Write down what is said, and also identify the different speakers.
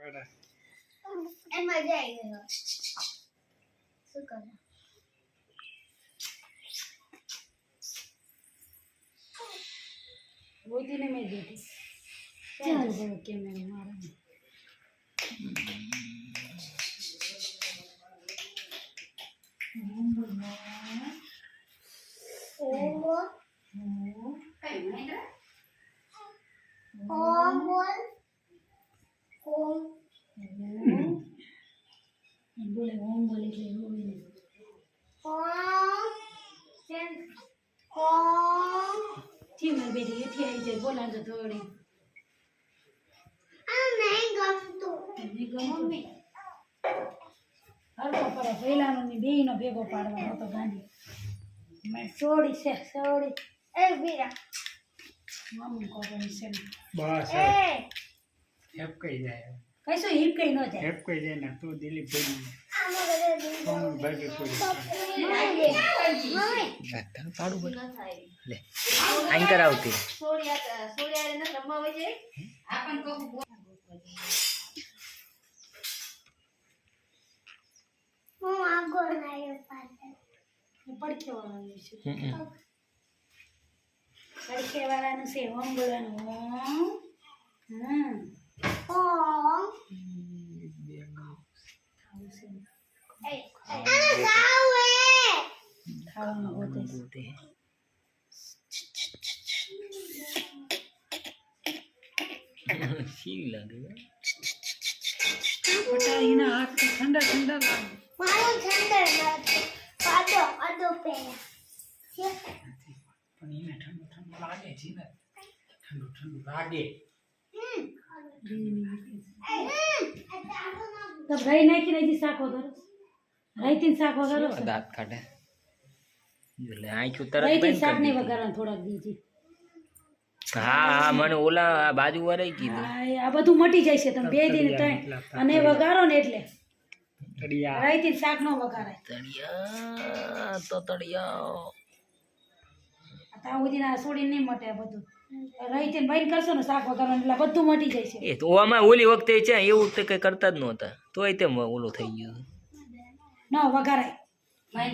Speaker 1: એમાં જાય ગયો શું કરે
Speaker 2: વોઈતીને મેં દીધી ચાલ જો કેમેરા મારે બોલે ઓમ બોલે એટલે બોલે જી મારી બેટી એથી આવી જાય બોલા તો થોડી હરકો પડે પહેલાનો ની બેયનો ભેગો પાડવાનો હતો ગાંધી મેં સોડી છે સોડી
Speaker 1: એ બીરા
Speaker 2: મમ્મી કોની છે
Speaker 3: બસ
Speaker 1: એ
Speaker 3: હેપ કઈ જાય
Speaker 2: કઈશું હિપ કઈ ન જાય
Speaker 3: હેપ કઈ જાય ને તું દિલીપ ભાઈ ભાગી પડી
Speaker 4: પાડું લે આઈ કરાવતી
Speaker 1: હું આગળ આવ્યો પાછળ
Speaker 2: પડખે વાળાનું છે પડખે વાળાનું છે ઓમ બોલવાનું ઓમ ખાવાનું ગોતે
Speaker 4: શી લાગે
Speaker 3: એના હાથ ઠંડા ઠંડા લાગે
Speaker 1: મારું ઠંડર નથી પાડો અડો પહેલા
Speaker 3: પણ એને ઠંડુ ઠંડુ લાગે છે ને ઠંડુ ઠંડુ લાગે
Speaker 2: તો રહી નાખીને હજી શાક વગર રહીથી શાક વગર
Speaker 4: દાંત કાઢે એટલે આંખ્યું તરત
Speaker 2: રહીથી
Speaker 4: બંધ
Speaker 2: શાક
Speaker 4: કરી
Speaker 2: નહીં
Speaker 4: દીધી.
Speaker 2: વગાડવાનું થોડાક દીધી
Speaker 4: હા હા મને ઓલા બાજુ વાળાએ કીધું
Speaker 2: આ બધું મટી જાય છે તમે બે દિન ત્રણ અને વગાડો ને એટલે
Speaker 3: તળિયા
Speaker 2: રહીથી શાક નો વગાડાય
Speaker 4: તળિયા તો તળિયા
Speaker 2: ત્યાં સુધી ના છોડીને નહીં મટે આ બધું રહીથી બંધ કરશો ને શાક વગાડવાનું એટલે બધું મટી જાય છે
Speaker 4: એ તો આમાં ઓલી વખતે છે એવું તો કઈ કરતા જ નહોતા તોય તેમ ઓલું થઈ ગયું
Speaker 2: ન વગાડાય
Speaker 4: હે